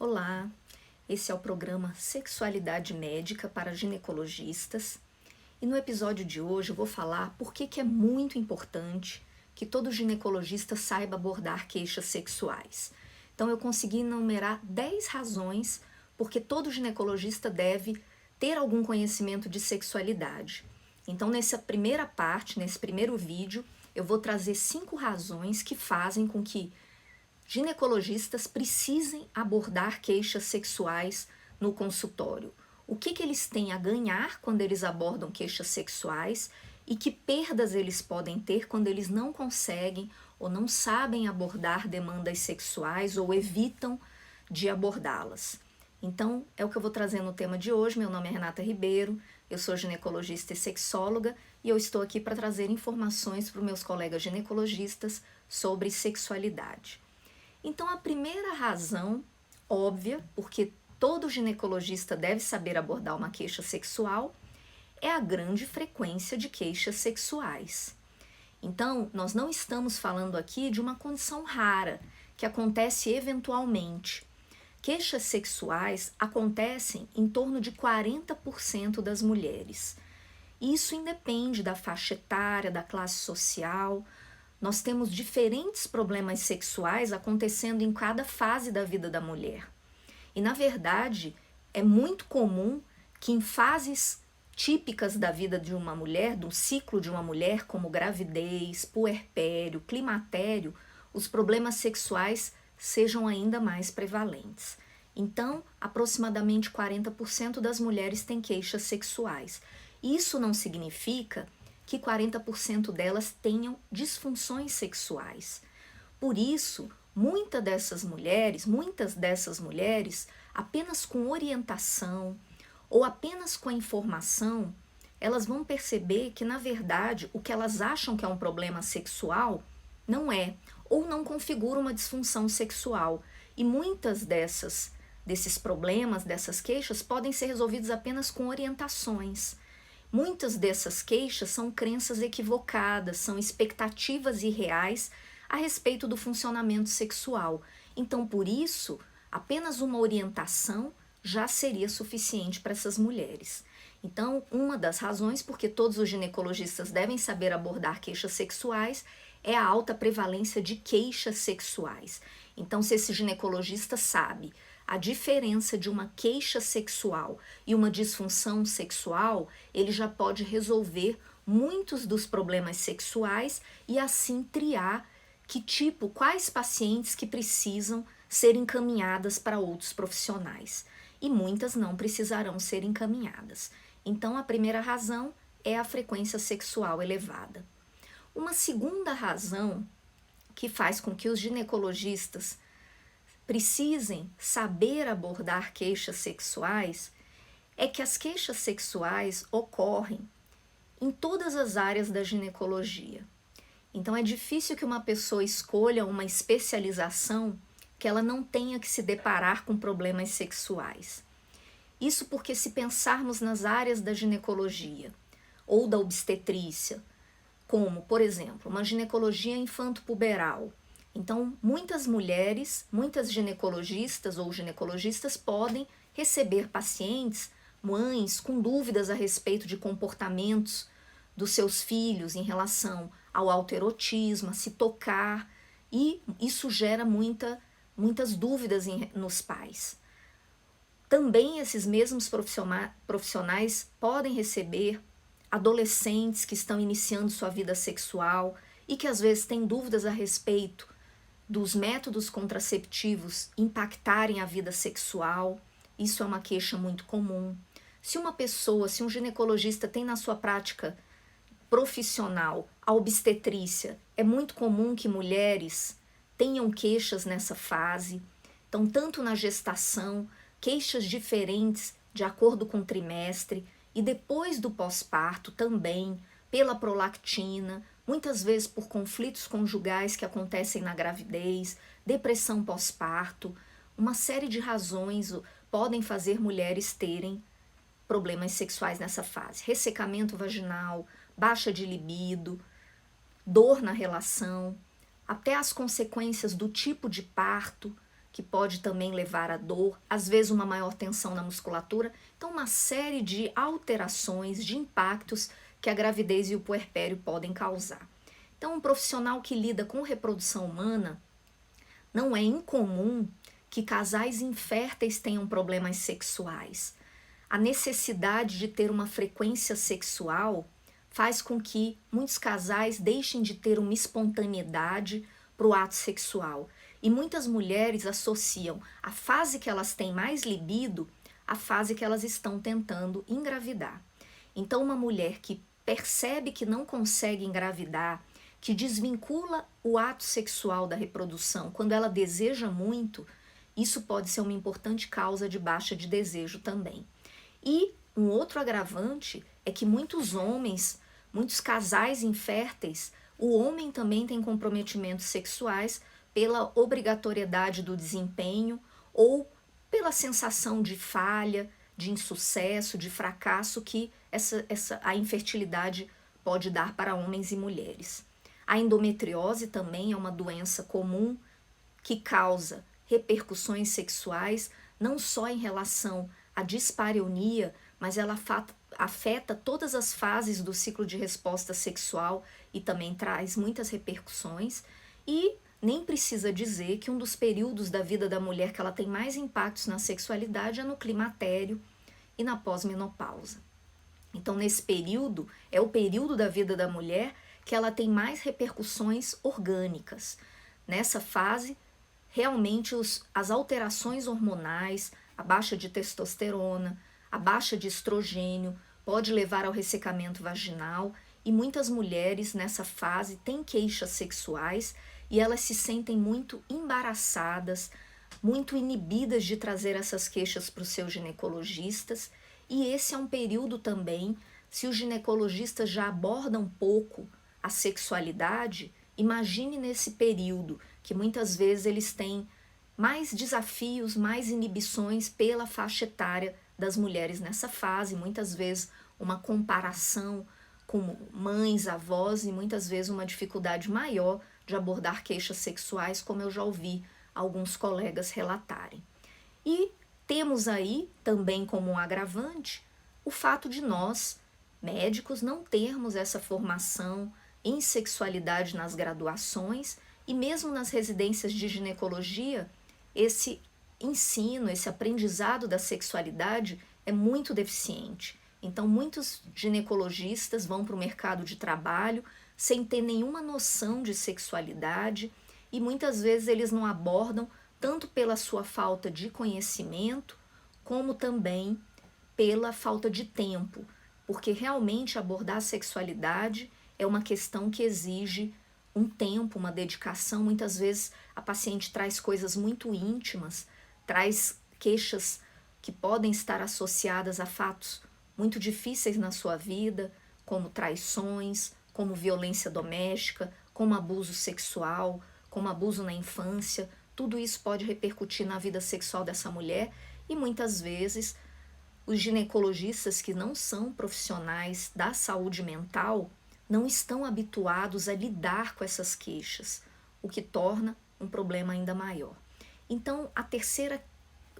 Olá, esse é o programa Sexualidade Médica para Ginecologistas e no episódio de hoje eu vou falar por que é muito importante que todo ginecologista saiba abordar queixas sexuais. Então eu consegui enumerar 10 razões porque todo ginecologista deve ter algum conhecimento de sexualidade. Então nessa primeira parte, nesse primeiro vídeo, eu vou trazer 5 razões que fazem com que ginecologistas precisem abordar queixas sexuais no consultório. O que eles têm a ganhar quando eles abordam queixas sexuais e que perdas eles podem ter quando eles não conseguem ou não sabem abordar demandas sexuais ou evitam de abordá-las. Então, é o que eu vou trazer no tema de hoje. Meu nome é Renata Ribeiro, eu sou ginecologista e sexóloga e eu estou aqui para trazer informações para os meus colegas ginecologistas sobre sexualidade. Então, a primeira razão óbvia, porque todo ginecologista deve saber abordar uma queixa sexual, é a grande frequência de queixas sexuais. Então, nós não estamos falando aqui de uma condição rara, que acontece eventualmente. Queixas sexuais acontecem em torno de 40% das mulheres. Isso independe da faixa etária, da classe social. Nós temos diferentes problemas sexuais acontecendo em cada fase da vida da mulher. E, na verdade, é muito comum que em fases típicas da vida de uma mulher, do ciclo de uma mulher, como gravidez, puerpério, climatério, os problemas sexuais sejam ainda mais prevalentes. Então, aproximadamente 40% das mulheres têm queixas sexuais. Isso não significa que 40% delas tenham disfunções sexuais. Por isso, muitas dessas mulheres, apenas com orientação ou apenas com a informação, elas vão perceber que, na verdade, o que elas acham que é um problema sexual não é, ou não configura uma disfunção sexual. E muitas desses problemas, dessas queixas, podem ser resolvidos apenas com orientações. Muitas dessas queixas são crenças equivocadas, são expectativas irreais a respeito do funcionamento sexual. Então, por isso, apenas uma orientação já seria suficiente para essas mulheres. Então, uma das razões porque todos os ginecologistas devem saber abordar queixas sexuais é a alta prevalência de queixas sexuais. Então, se esse ginecologista sabe a diferença de uma queixa sexual e uma disfunção sexual, ele já pode resolver muitos dos problemas sexuais e assim triar quais pacientes que precisam ser encaminhadas para outros profissionais. E muitas não precisarão ser encaminhadas. Então, a primeira razão é a frequência sexual elevada. Uma segunda razão que faz com que os ginecologistas precisem saber abordar queixas sexuais é que as queixas sexuais ocorrem em todas as áreas da ginecologia. Então é difícil que uma pessoa escolha uma especialização que ela não tenha que se deparar com problemas sexuais. Isso porque, se pensarmos nas áreas da ginecologia ou da obstetrícia, como, por exemplo, uma ginecologia infanto-puberal, então muitas mulheres, muitas ginecologistas ou ginecologistas podem receber pacientes, mães, com dúvidas a respeito de comportamentos dos seus filhos em relação ao autoerotismo, a se tocar, e isso gera muitas dúvidas nos pais. Também esses mesmos profissionais podem receber adolescentes que estão iniciando sua vida sexual e que às vezes têm dúvidas a respeito dos métodos contraceptivos impactarem a vida sexual. Isso é uma queixa muito comum. Se um ginecologista tem na sua prática profissional a obstetrícia, é muito comum que mulheres tenham queixas nessa fase. Então, tanto na gestação, queixas diferentes de acordo com o trimestre, e depois do pós-parto também, pela prolactina, muitas vezes por conflitos conjugais que acontecem na gravidez, depressão pós-parto. Uma série de razões podem fazer mulheres terem problemas sexuais nessa fase. Ressecamento vaginal, baixa de libido, dor na relação, até as consequências do tipo de parto que pode também levar à dor, às vezes uma maior tensão na musculatura. Então, uma série de alterações, de impactos que a gravidez e o puerpério podem causar. Então, um profissional que lida com reprodução humana, não é incomum que casais inférteis tenham problemas sexuais. A necessidade de ter uma frequência sexual faz com que muitos casais deixem de ter uma espontaneidade para o ato sexual. E muitas mulheres associam a fase que elas têm mais libido à fase que elas estão tentando engravidar. Então, uma mulher que percebe que não consegue engravidar, que desvincula o ato sexual da reprodução quando ela deseja muito, isso pode ser uma importante causa de baixa de desejo também. E um outro agravante é que muitos homens, muitos casais inférteis, o homem também tem comprometimentos sexuais pela obrigatoriedade do desempenho ou pela sensação de falha, de insucesso, de fracasso que a infertilidade pode dar para homens e mulheres. A endometriose também é uma doença comum que causa repercussões sexuais, não só em relação à dispareunia, mas ela afeta todas as fases do ciclo de resposta sexual e também traz muitas repercussões. E nem precisa dizer que um dos períodos da vida da mulher que ela tem mais impactos na sexualidade é no climatério e na pós-menopausa. Então, nesse período, é o período da vida da mulher que ela tem mais repercussões orgânicas. Nessa fase, realmente as alterações hormonais, a baixa de testosterona, a baixa de estrogênio, pode levar ao ressecamento vaginal e muitas mulheres nessa fase têm queixas sexuais e elas se sentem muito embaraçadas, muito inibidas de trazer essas queixas para os seus ginecologistas. E esse é um período também, se os ginecologistas já abordam pouco a sexualidade, imagine nesse período que muitas vezes eles têm mais desafios, mais inibições pela faixa etária das mulheres nessa fase, muitas vezes uma comparação com mães, avós e muitas vezes uma dificuldade maior de abordar queixas sexuais, como eu já ouvi alguns colegas relatarem. E temos aí também como um agravante o fato de nós, médicos, não termos essa formação em sexualidade nas graduações e mesmo nas residências de ginecologia, esse ensino, esse aprendizado da sexualidade é muito deficiente. Então, muitos ginecologistas vão para o mercado de trabalho sem ter nenhuma noção de sexualidade e muitas vezes eles não abordam tanto pela sua falta de conhecimento, como também pela falta de tempo, porque realmente abordar a sexualidade é uma questão que exige um tempo, uma dedicação. Muitas vezes a paciente traz coisas muito íntimas, traz queixas que podem estar associadas a fatos muito difíceis na sua vida, como traições, como violência doméstica, como abuso sexual, como abuso na infância. Tudo isso pode repercutir na vida sexual dessa mulher e muitas vezes os ginecologistas que não são profissionais da saúde mental não estão habituados a lidar com essas queixas, o que torna um problema ainda maior. Então,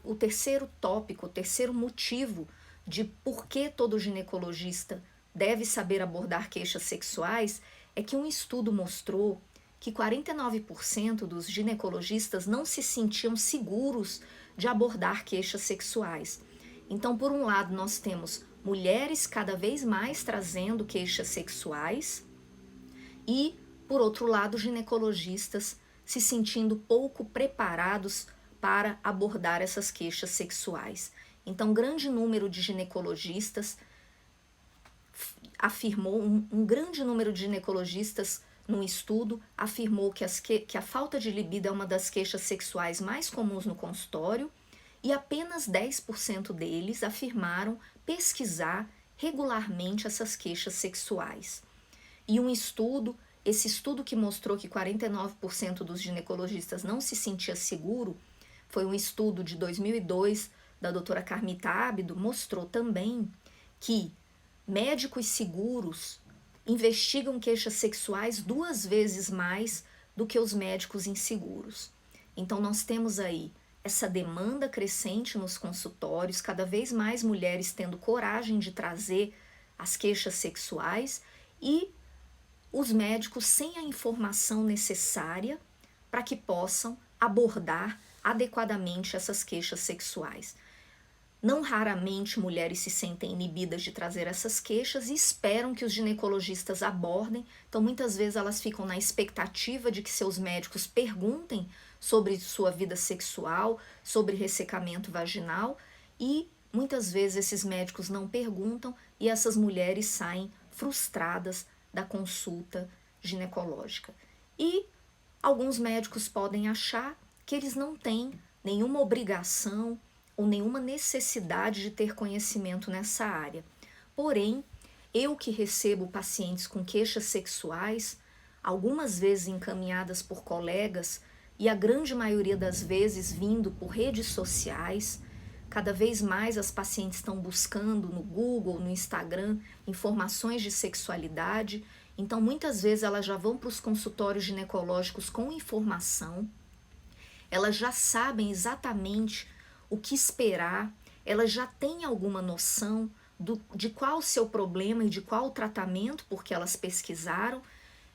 o terceiro tópico, o terceiro motivo de por que todo ginecologista deve saber abordar queixas sexuais é que um estudo mostrou que 49% dos ginecologistas não se sentiam seguros de abordar queixas sexuais. Então, por um lado, nós temos mulheres cada vez mais trazendo queixas sexuais e, por outro lado, ginecologistas se sentindo pouco preparados para abordar essas queixas sexuais. Então, um grande número de ginecologistas afirmou, um grande número de ginecologistas num estudo afirmou que a falta de libido é uma das queixas sexuais mais comuns no consultório e apenas 10% deles afirmaram pesquisar regularmente essas queixas sexuais. E esse estudo que mostrou que 49% dos ginecologistas não se sentia seguro, foi um estudo de 2002 da doutora Carmita Ábido, mostrou também que médicos seguros investigam queixas sexuais 2 vezes mais do que os médicos inseguros. Então, nós temos aí essa demanda crescente nos consultórios, cada vez mais mulheres tendo coragem de trazer as queixas sexuais e os médicos sem a informação necessária para que possam abordar adequadamente essas queixas sexuais. Não raramente mulheres se sentem inibidas de trazer essas queixas e esperam que os ginecologistas abordem, então muitas vezes elas ficam na expectativa de que seus médicos perguntem sobre sua vida sexual, sobre ressecamento vaginal e muitas vezes esses médicos não perguntam e essas mulheres saem frustradas da consulta ginecológica. E alguns médicos podem achar que eles não têm nenhuma obrigação ou nenhuma necessidade de ter conhecimento nessa área. Porém, eu que recebo pacientes com queixas sexuais, algumas vezes encaminhadas por colegas e a grande maioria das vezes vindo por redes sociais, cada vez mais as pacientes estão buscando no Google, no Instagram, informações de sexualidade, então muitas vezes elas já vão para os consultórios ginecológicos com informação, elas já sabem exatamente o que esperar, elas já têm alguma noção de qual o seu problema e de qual o tratamento, porque elas pesquisaram,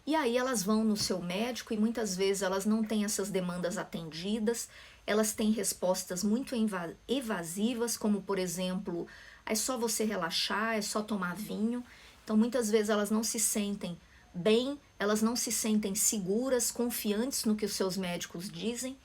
e aí elas vão no seu médico e muitas vezes elas não têm essas demandas atendidas, elas têm respostas muito evasivas, como por exemplo, é só você relaxar, é só tomar vinho. Então muitas vezes elas não se sentem bem, elas não se sentem seguras, confiantes no que os seus médicos dizem,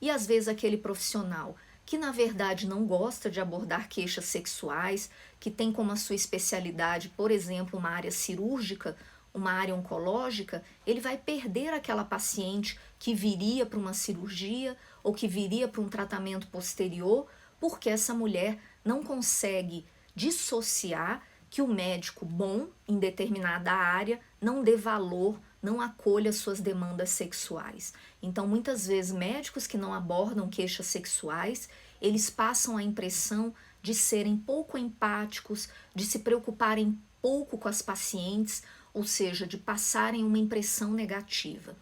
e às vezes aquele profissional que na verdade não gosta de abordar queixas sexuais, que tem como a sua especialidade, por exemplo, uma área cirúrgica, uma área oncológica, ele vai perder aquela paciente que viria para uma cirurgia ou que viria para um tratamento posterior, porque essa mulher não consegue dissociar que o médico bom em determinada área não dê valor, não acolha suas demandas sexuais. Então, muitas vezes, médicos que não abordam queixas sexuais, eles passam a impressão de serem pouco empáticos, de se preocuparem pouco com as pacientes, ou seja, de passarem uma impressão negativa.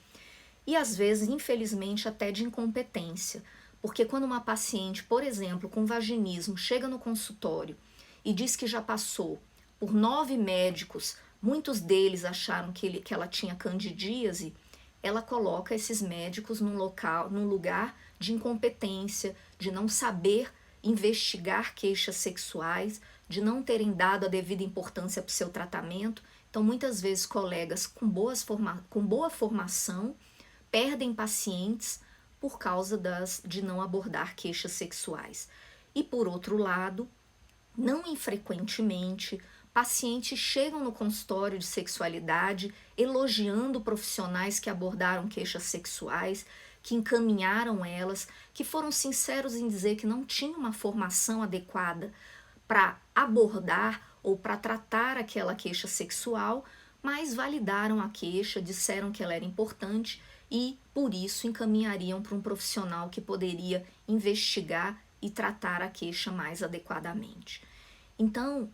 E às vezes, infelizmente, até de incompetência, porque quando uma paciente, por exemplo, com vaginismo, chega no consultório e diz que já passou por 9 médicos, muitos deles acharam que ela tinha candidíase, ela coloca esses médicos num lugar de incompetência, de não saber investigar queixas sexuais, de não terem dado a devida importância para o seu tratamento. Então, muitas vezes, colegas com boa formação perdem pacientes por causa de não abordar queixas sexuais. E, por outro lado, não infrequentemente, pacientes chegam no consultório de sexualidade elogiando profissionais que abordaram queixas sexuais, que encaminharam elas, que foram sinceros em dizer que não tinham uma formação adequada para abordar ou para tratar aquela queixa sexual, mas validaram a queixa, disseram que ela era importante e, por isso, encaminhariam para um profissional que poderia investigar e tratar a queixa mais adequadamente. Então,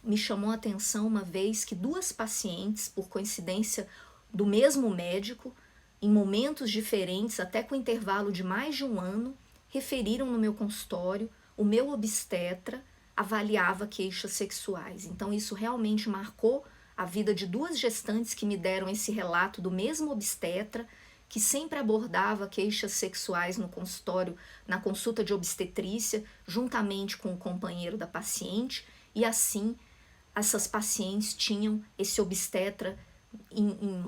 me chamou a atenção uma vez que 2 pacientes, por coincidência do mesmo médico, em momentos diferentes, até com intervalo de mais de 1 ano, referiram no meu consultório, o meu obstetra avaliava queixas sexuais. Então isso realmente marcou a vida de 2 gestantes que me deram esse relato do mesmo obstetra, que sempre abordava queixas sexuais no consultório, na consulta de obstetrícia, juntamente com o companheiro da paciente, e assim essas pacientes tinham esse obstetra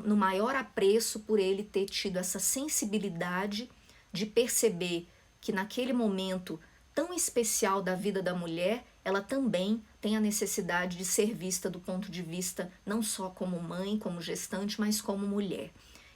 no maior apreço por ele ter tido essa sensibilidade de perceber que naquele momento tão especial da vida da mulher, ela também tem a necessidade de ser vista do ponto de vista não só como mãe, como gestante, mas como mulher.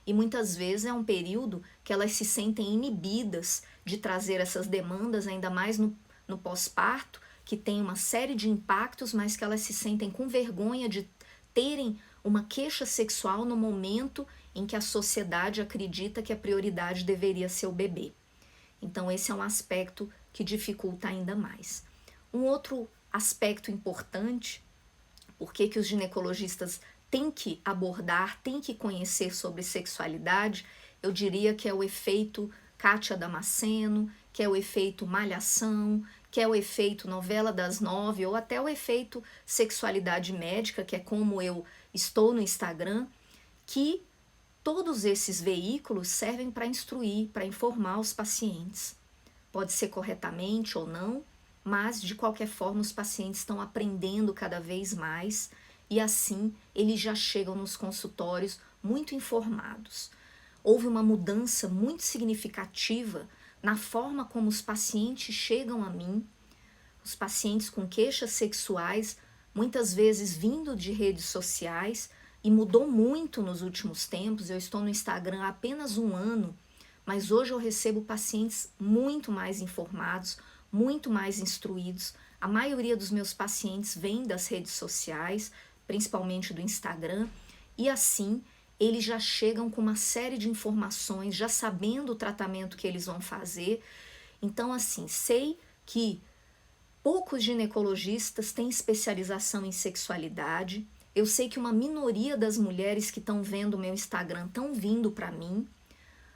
E muitas vezes é um período que elas se sentem inibidas de trazer essas demandas, ainda mais no pós-parto, que tem uma série de impactos, mas que elas se sentem com vergonha de terem uma queixa sexual no momento em que a sociedade acredita que a prioridade deveria ser o bebê. Então esse é um aspecto que dificulta ainda mais. Um outro aspecto importante, por que os ginecologistas têm que abordar, têm que conhecer sobre sexualidade, eu diria que é o efeito Kátia Damasceno, que é o efeito malhação, que é o efeito novela das 9, ou até o efeito sexualidade médica, que é como eu estou no Instagram, que todos esses veículos servem para instruir, para informar os pacientes. Pode ser corretamente ou não, mas de qualquer forma os pacientes estão aprendendo cada vez mais e assim eles já chegam nos consultórios muito informados. Houve uma mudança muito significativa na forma como os pacientes chegam a mim, os pacientes com queixas sexuais, muitas vezes vindo de redes sociais, e mudou muito nos últimos tempos. Eu estou no Instagram há apenas 1 ano, mas hoje eu recebo pacientes muito mais informados, muito mais instruídos. A maioria dos meus pacientes vem das redes sociais, principalmente do Instagram, e assim eles já chegam com uma série de informações, já sabendo o tratamento que eles vão fazer. Então, assim, sei que poucos ginecologistas têm especialização em sexualidade. Eu sei que uma minoria das mulheres que estão vendo o meu Instagram estão vindo para mim,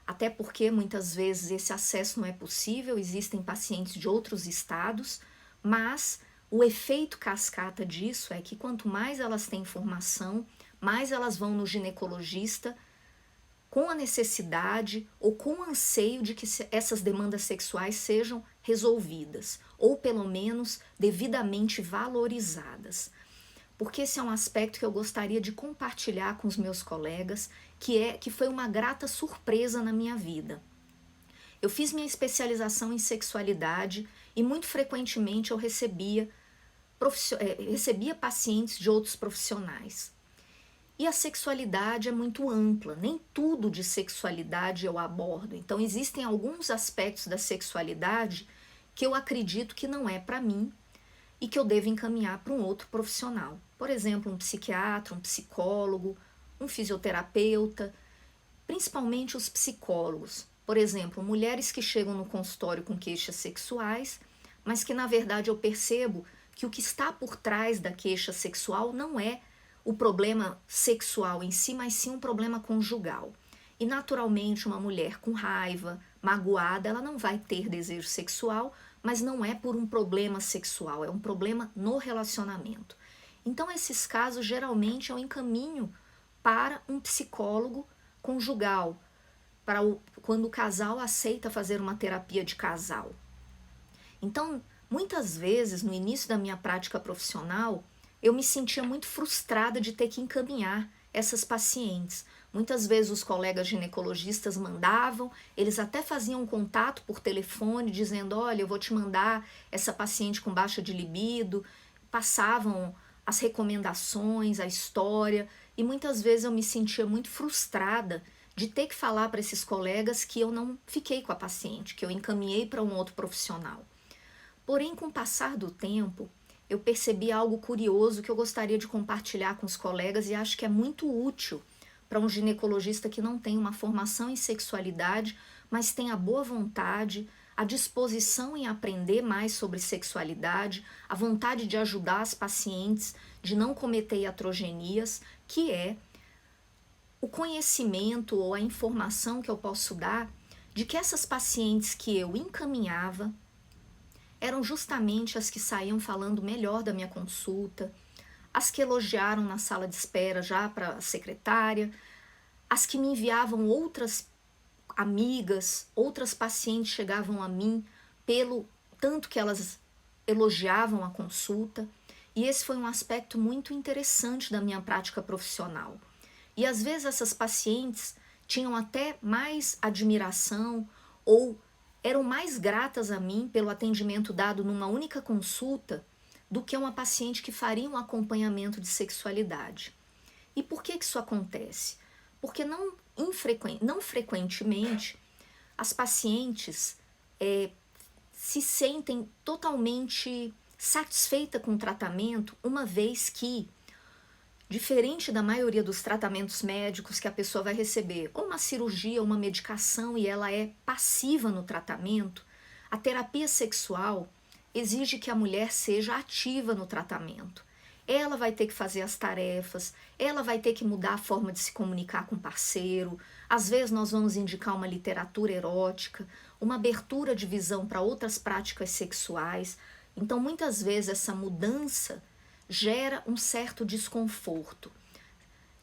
até porque muitas vezes esse acesso não é possível, existem pacientes de outros estados, mas o efeito cascata disso é que quanto mais elas têm informação, mais elas vão no ginecologista com a necessidade ou com o anseio de que essas demandas sexuais sejam resolvidas, ou pelo menos devidamente valorizadas. Porque esse é um aspecto que eu gostaria de compartilhar com os meus colegas, que foi uma grata surpresa na minha vida. Eu fiz minha especialização em sexualidade e muito frequentemente eu recebia pacientes de outros profissionais. E a sexualidade é muito ampla, nem tudo de sexualidade eu abordo. Então existem alguns aspectos da sexualidade que eu acredito que não é para mim e que eu devo encaminhar para um outro profissional. Por exemplo, um psiquiatra, um psicólogo, um fisioterapeuta, principalmente os psicólogos. Por exemplo, mulheres que chegam no consultório com queixas sexuais, mas que na verdade eu percebo que o que está por trás da queixa sexual não é o problema sexual em si, mas sim um problema conjugal. E naturalmente uma mulher com raiva, magoada, ela não vai ter desejo sexual, mas não é por um problema sexual, é um problema no relacionamento. Então esses casos geralmente eu encaminho para um psicólogo conjugal, quando o casal aceita fazer uma terapia de casal. Então, muitas vezes no início da minha prática profissional, eu me sentia muito frustrada de ter que encaminhar essas pacientes. Muitas vezes os colegas ginecologistas mandavam, eles até faziam contato por telefone, dizendo, olha, eu vou te mandar essa paciente com baixa de libido, passavam as recomendações, a história, e muitas vezes eu me sentia muito frustrada de ter que falar para esses colegas que eu não fiquei com a paciente, que eu encaminhei para um outro profissional. Porém, com o passar do tempo, eu percebi algo curioso que eu gostaria de compartilhar com os colegas e acho que é muito útil para um ginecologista que não tem uma formação em sexualidade, mas tem a boa vontade, a disposição em aprender mais sobre sexualidade, a vontade de ajudar as pacientes, de não cometer iatrogenias, que é o conhecimento ou a informação que eu posso dar de que essas pacientes que eu encaminhava eram justamente as que saíam falando melhor da minha consulta, as que elogiaram na sala de espera já para a secretária, as que me enviavam outras amigas, outras pacientes chegavam a mim pelo tanto que elas elogiavam a consulta. E esse foi um aspecto muito interessante da minha prática profissional. E às vezes essas pacientes tinham até mais admiração ou eram mais gratas a mim pelo atendimento dado numa única consulta do que uma paciente que faria um acompanhamento de sexualidade. E por que isso acontece? Porque não frequentemente as pacientes se sentem totalmente satisfeitas com o tratamento, uma vez que, diferente da maioria dos tratamentos médicos que a pessoa vai receber, ou uma cirurgia, ou uma medicação, e ela é passiva no tratamento, a terapia sexual exige que a mulher seja ativa no tratamento. Ela vai ter que fazer as tarefas, ela vai ter que mudar a forma de se comunicar com o parceiro. Às vezes nós vamos indicar uma literatura erótica, uma abertura de visão para outras práticas sexuais. Então, muitas vezes, essa mudança gera um certo desconforto,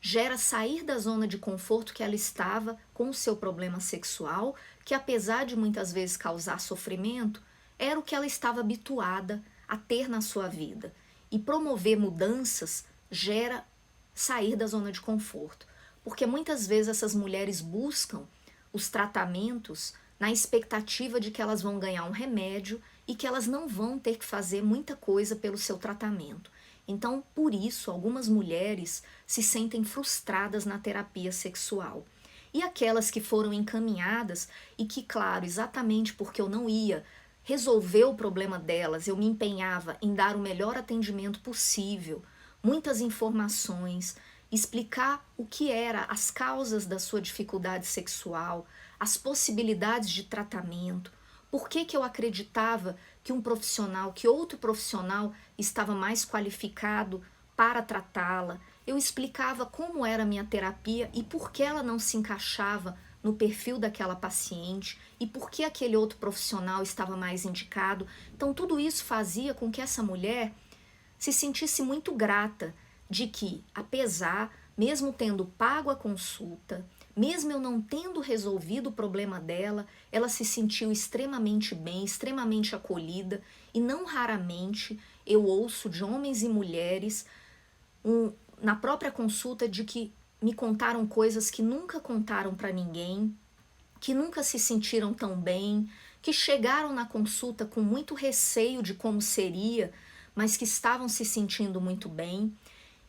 gera sair da zona de conforto que ela estava com o seu problema sexual, que apesar de muitas vezes causar sofrimento, era o que ela estava habituada a ter na sua vida. E promover mudanças gera sair da zona de conforto, porque muitas vezes essas mulheres buscam os tratamentos na expectativa de que elas vão ganhar um remédio e que elas não vão ter que fazer muita coisa pelo seu tratamento. Então, por isso, algumas mulheres se sentem frustradas na terapia sexual. E aquelas que foram encaminhadas e que, claro, exatamente porque eu não ia resolver o problema delas, eu me empenhava em dar o melhor atendimento possível, muitas informações, explicar o que eram as causas da sua dificuldade sexual, as possibilidades de tratamento, por que eu acreditava que um profissional, que outro profissional estava mais qualificado para tratá-la. Eu explicava como era a minha terapia e por que ela não se encaixava no perfil daquela paciente e por que aquele outro profissional estava mais indicado. Então, tudo isso fazia com que essa mulher se sentisse muito grata de que, apesar, mesmo tendo pago a consulta, mesmo eu não tendo resolvido o problema dela, ela se sentiu extremamente bem, extremamente acolhida, e não raramente eu ouço de homens e mulheres na própria consulta de que me contaram coisas que nunca contaram para ninguém, que nunca se sentiram tão bem, que chegaram na consulta com muito receio de como seria, mas que estavam se sentindo muito bem.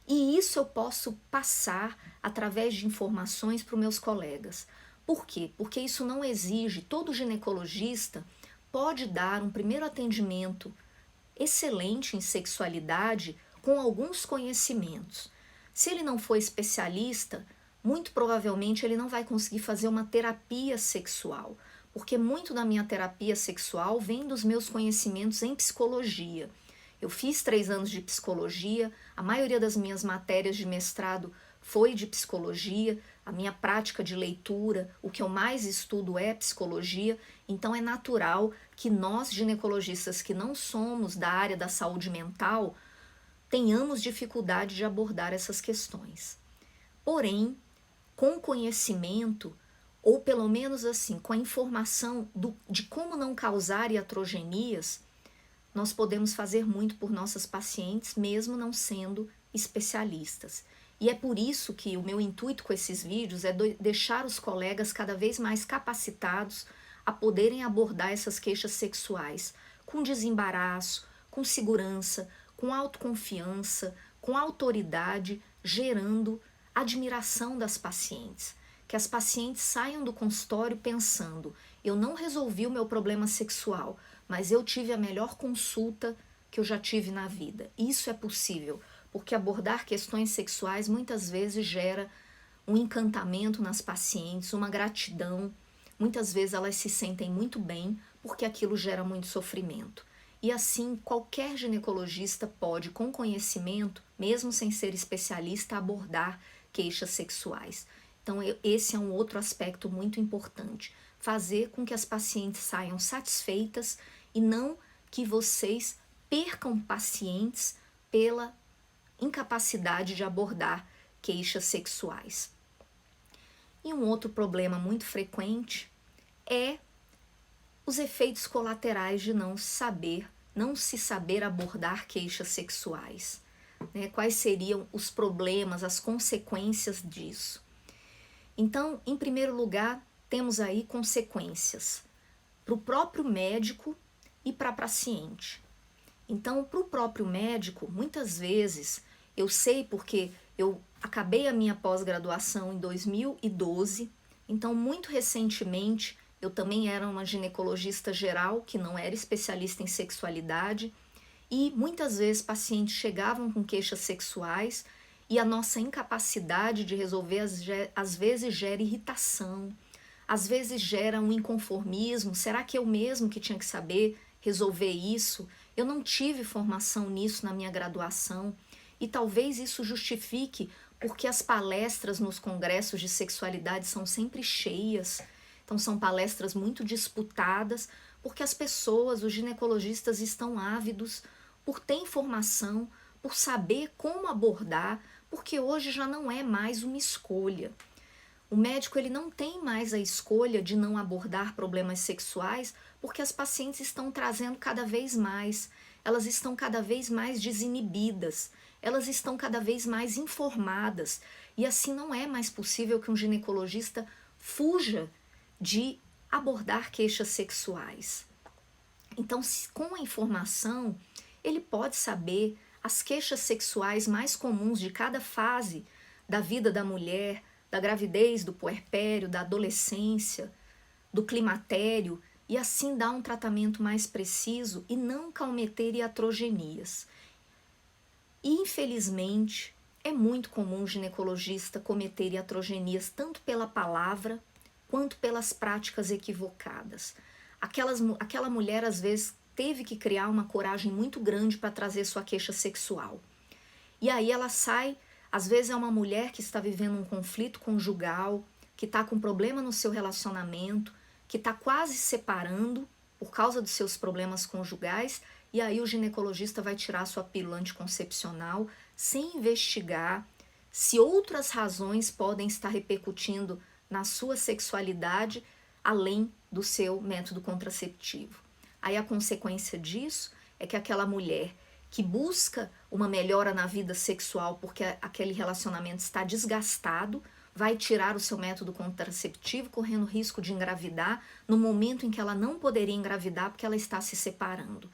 E isso eu posso passar através de informações para os meus colegas. Por quê? Porque isso não exige, todo ginecologista pode dar um primeiro atendimento excelente em sexualidade com alguns conhecimentos. Se ele não for especialista, muito provavelmente ele não vai conseguir fazer uma terapia sexual, porque muito da minha terapia sexual vem dos meus conhecimentos em psicologia. Eu fiz 3 anos de psicologia, a maioria das minhas matérias de mestrado foi de psicologia, a minha prática de leitura, o que eu mais estudo é psicologia, então é natural que nós, ginecologistas que não somos da área da saúde mental, tenhamos dificuldade de abordar essas questões. Porém, com conhecimento, ou pelo menos assim, com a informação de como não causar iatrogenias, nós podemos fazer muito por nossas pacientes, mesmo não sendo especialistas. E é por isso que o meu intuito com esses vídeos é deixar os colegas cada vez mais capacitados a poderem abordar essas queixas sexuais com desembaraço, com segurança, com autoconfiança, com autoridade, gerando admiração das pacientes. Que as pacientes saiam do consultório pensando: eu não resolvi o meu problema sexual, mas eu tive a melhor consulta que eu já tive na vida. Isso é possível, porque abordar questões sexuais muitas vezes gera um encantamento nas pacientes, uma gratidão. Muitas vezes elas se sentem muito bem porque aquilo gera muito sofrimento. E assim, qualquer ginecologista pode, com conhecimento, mesmo sem ser especialista, abordar queixas sexuais. Então, esse é um outro aspecto muito importante. Fazer com que as pacientes saiam satisfeitas e não que vocês percam pacientes pela incapacidade de abordar queixas sexuais. E um outro problema muito frequente é os efeitos colaterais de não se saber abordar queixas sexuais. Né? Quais seriam os problemas, as consequências disso? Então, em primeiro lugar, temos aí consequências para o próprio médico e para a paciente. Então, para o próprio médico, muitas vezes, eu sei porque eu acabei a minha pós-graduação em 2012, então muito recentemente eu também era uma ginecologista geral, que não era especialista em sexualidade, e muitas vezes pacientes chegavam com queixas sexuais e a nossa incapacidade de resolver às vezes gera irritação, às vezes gera um inconformismo. Será que eu mesmo que tinha que saber resolver isso? Eu não tive formação nisso na minha graduação e talvez isso justifique porque as palestras nos congressos de sexualidade são sempre cheias. Então são palestras muito disputadas, porque as pessoas, os ginecologistas estão ávidos por ter informação, por saber como abordar, porque hoje já não é mais uma escolha. O médico ele não tem mais a escolha de não abordar problemas sexuais, porque as pacientes estão trazendo cada vez mais, elas estão cada vez mais desinibidas, elas estão cada vez mais informadas, e assim não é mais possível que um ginecologista fuja de abordar queixas sexuais. Então, com a informação, ele pode saber as queixas sexuais mais comuns de cada fase da vida da mulher, da gravidez, do puerpério, da adolescência, do climatério, e assim dar um tratamento mais preciso e não cometer iatrogenias. E, infelizmente, é muito comum o ginecologista cometer iatrogenias tanto pela palavra quanto pelas práticas equivocadas. Aquela mulher, às vezes, teve que criar uma coragem muito grande para trazer sua queixa sexual. E aí ela sai, às vezes é uma mulher que está vivendo um conflito conjugal, que está com problema no seu relacionamento, que está quase se separando por causa dos seus problemas conjugais, e aí o ginecologista vai tirar sua pílula anticoncepcional sem investigar se outras razões podem estar repercutindo na sua sexualidade além do seu método contraceptivo. Aí a consequência disso é que aquela mulher que busca uma melhora na vida sexual porque aquele relacionamento está desgastado, vai tirar o seu método contraceptivo, correndo risco de engravidar no momento em que ela não poderia engravidar porque ela está se separando.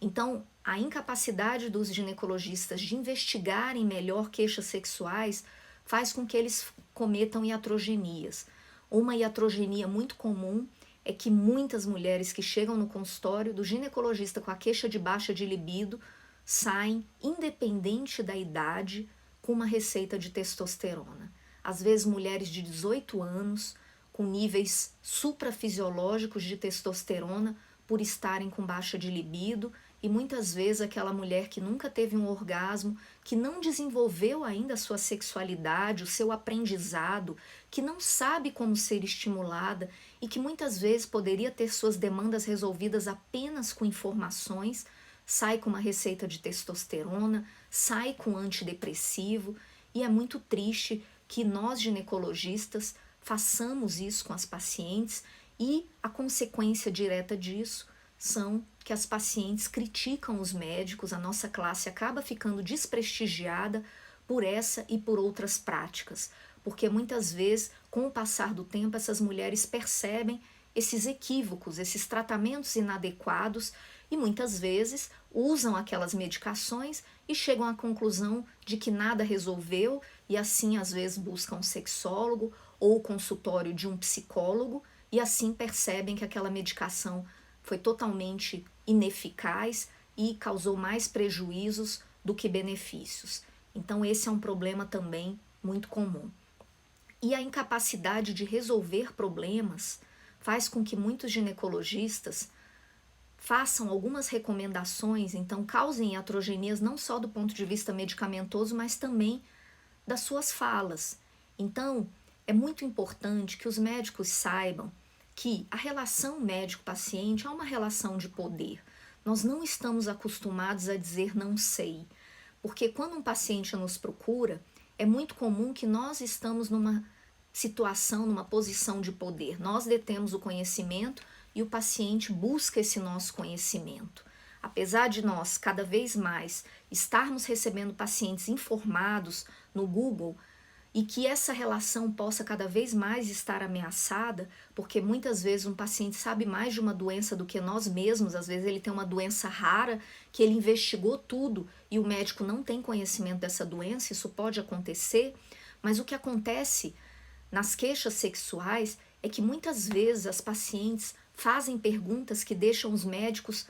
Então, a incapacidade dos ginecologistas de investigarem melhor queixas sexuais faz com que eles cometam iatrogenias. Uma iatrogenia muito comum é que muitas mulheres que chegam no consultório do ginecologista com a queixa de baixa de libido saem, independente da idade, com uma receita de testosterona. Às vezes mulheres de 18 anos com níveis suprafisiológicos de testosterona por estarem com baixa de libido, e muitas vezes aquela mulher que nunca teve um orgasmo, que não desenvolveu ainda a sua sexualidade, o seu aprendizado, que não sabe como ser estimulada e que muitas vezes poderia ter suas demandas resolvidas apenas com informações, sai com uma receita de testosterona, sai com antidepressivo, e é muito triste que nós ginecologistas façamos isso com as pacientes, e a consequência direta disso são que as pacientes criticam os médicos, a nossa classe acaba ficando desprestigiada por essa e por outras práticas, porque muitas vezes, com o passar do tempo, essas mulheres percebem esses equívocos, esses tratamentos inadequados, e muitas vezes usam aquelas medicações e chegam à conclusão de que nada resolveu, e assim às vezes buscam um sexólogo ou o consultório de um psicólogo, e assim percebem que aquela medicação foi totalmente ineficaz e causou mais prejuízos do que benefícios. Então esse é um problema também muito comum. E a incapacidade de resolver problemas faz com que muitos ginecologistas façam algumas recomendações, então causem iatrogenias não só do ponto de vista medicamentoso, mas também das suas falas. Então, é muito importante que os médicos saibam que a relação médico-paciente é uma relação de poder. Nós não estamos acostumados a dizer não sei, porque quando um paciente nos procura, é muito comum que nós estamos numa situação, numa posição de poder. Nós detemos o conhecimento e o paciente busca esse nosso conhecimento. Apesar de nós, cada vez mais, estarmos recebendo pacientes informados no Google, e que essa relação possa cada vez mais estar ameaçada, porque muitas vezes um paciente sabe mais de uma doença do que nós mesmos, às vezes ele tem uma doença rara, que ele investigou tudo e o médico não tem conhecimento dessa doença, isso pode acontecer, mas o que acontece nas queixas sexuais é que muitas vezes as pacientes fazem perguntas que deixam os médicos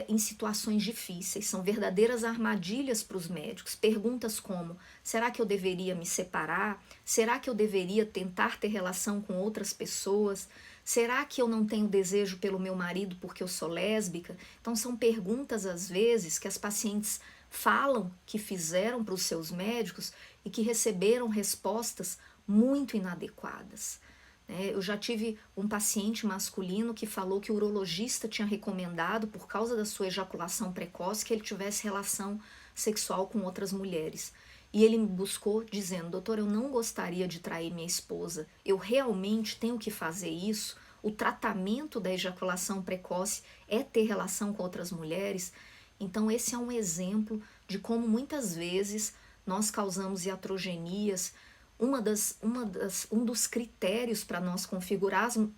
em situações difíceis, são verdadeiras armadilhas para os médicos. Perguntas como: será que eu deveria me separar? Será que eu deveria tentar ter relação com outras pessoas? Será que eu não tenho desejo pelo meu marido porque eu sou lésbica? Então são perguntas às vezes que as pacientes falam que fizeram para os seus médicos e que receberam respostas muito inadequadas. né? Eu já tive um paciente masculino que falou que o urologista tinha recomendado, por causa da sua ejaculação precoce, que ele tivesse relação sexual com outras mulheres. E ele me buscou dizendo: doutor, eu não gostaria de trair minha esposa, eu realmente tenho que fazer isso? O tratamento da ejaculação precoce é ter relação com outras mulheres? Então esse é um exemplo de como muitas vezes nós causamos iatrogenias. Um dos critérios para nós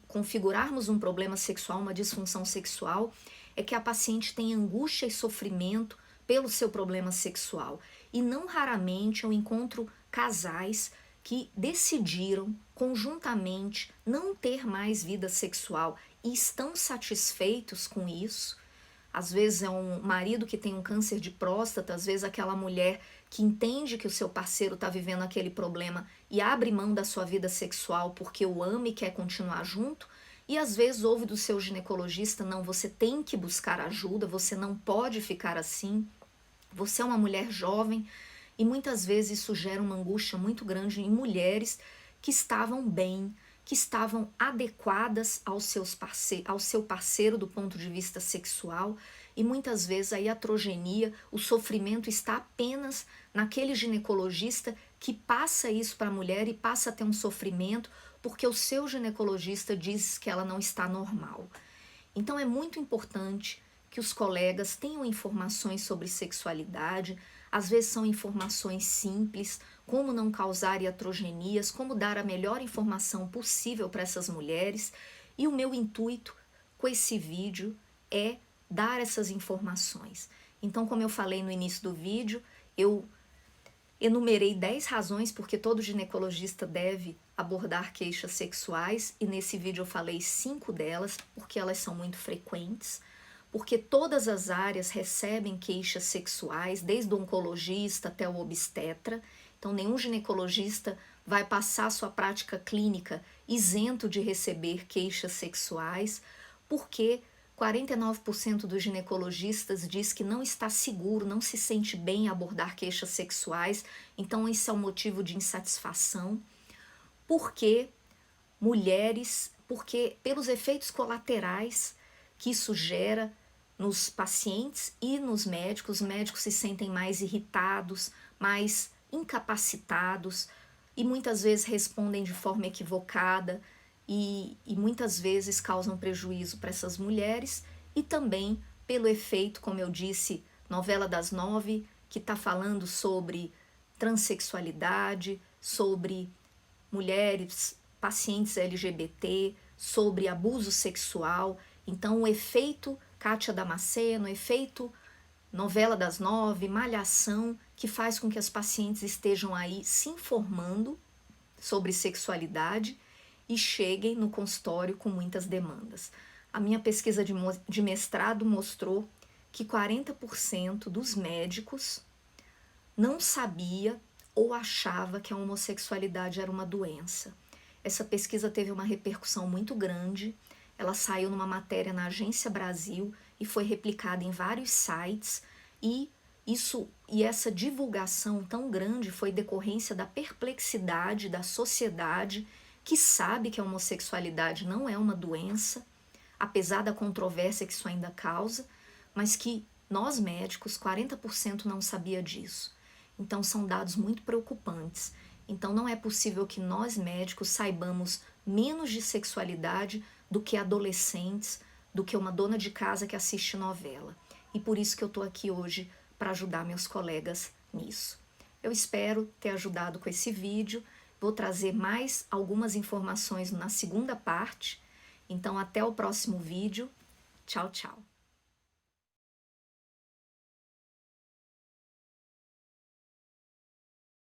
configurarmos um problema sexual, uma disfunção sexual, é que a paciente tem angústia e sofrimento pelo seu problema sexual. E não raramente eu encontro casais que decidiram conjuntamente não ter mais vida sexual e estão satisfeitos com isso. Às vezes é um marido que tem um câncer de próstata, às vezes aquela mulher que entende que o seu parceiro está vivendo aquele problema e abre mão da sua vida sexual porque o ama e quer continuar junto, e às vezes ouve do seu ginecologista: não, você tem que buscar ajuda, você não pode ficar assim, você é uma mulher jovem, e muitas vezes isso gera uma angústia muito grande em mulheres que estavam bem, que estavam adequadas ao seu parceiro do ponto de vista sexual, e muitas vezes a iatrogenia, o sofrimento está apenas naquele ginecologista que passa isso para a mulher e passa a ter um sofrimento porque o seu ginecologista diz que ela não está normal. Então é muito importante que os colegas tenham informações sobre sexualidade. Às vezes são informações simples, como não causar iatrogenias, como dar a melhor informação possível para essas mulheres. E o meu intuito com esse vídeo é dar essas informações. Então, como eu falei no início do vídeo, eu enumerei 10 razões porque todo ginecologista deve abordar queixas sexuais, e nesse vídeo eu falei 5 delas, porque elas são muito frequentes, porque todas as áreas recebem queixas sexuais, desde o oncologista até o obstetra. Então nenhum ginecologista vai passar sua prática clínica isento de receber queixas sexuais, porque 49% dos ginecologistas diz que não está seguro, não se sente bem em abordar queixas sexuais, então esse é um motivo de insatisfação. Porque pelos efeitos colaterais que isso gera nos pacientes e nos médicos. Os médicos se sentem mais irritados, mais incapacitados e muitas vezes respondem de forma equivocada e muitas vezes causam prejuízo para essas mulheres, e também pelo efeito, como eu disse, novela das 9, que está falando sobre transexualidade, sobre mulheres, pacientes LGBT, sobre abuso sexual. Então o efeito Kátia Damasceno, o efeito novela das 9, malhação, que faz com que as pacientes estejam aí se informando sobre sexualidade e cheguem no consultório com muitas demandas. A minha pesquisa de mestrado mostrou que 40% dos médicos não sabia ou achava que a homossexualidade era uma doença. Essa pesquisa teve uma repercussão muito grande, ela saiu numa matéria na Agência Brasil e foi replicada em vários sites, e essa divulgação tão grande foi decorrência da perplexidade da sociedade, que sabe que a homossexualidade não é uma doença, apesar da controvérsia que isso ainda causa, mas que nós médicos, 40% não sabia disso. Então são dados muito preocupantes. Então não é possível que nós médicos saibamos menos de sexualidade do que adolescentes, do que uma dona de casa que assiste novela. E por isso que eu estou aqui hoje para ajudar meus colegas nisso. Eu espero ter ajudado com esse vídeo. Vou trazer mais algumas informações na segunda parte. Então até o próximo vídeo. Tchau, tchau.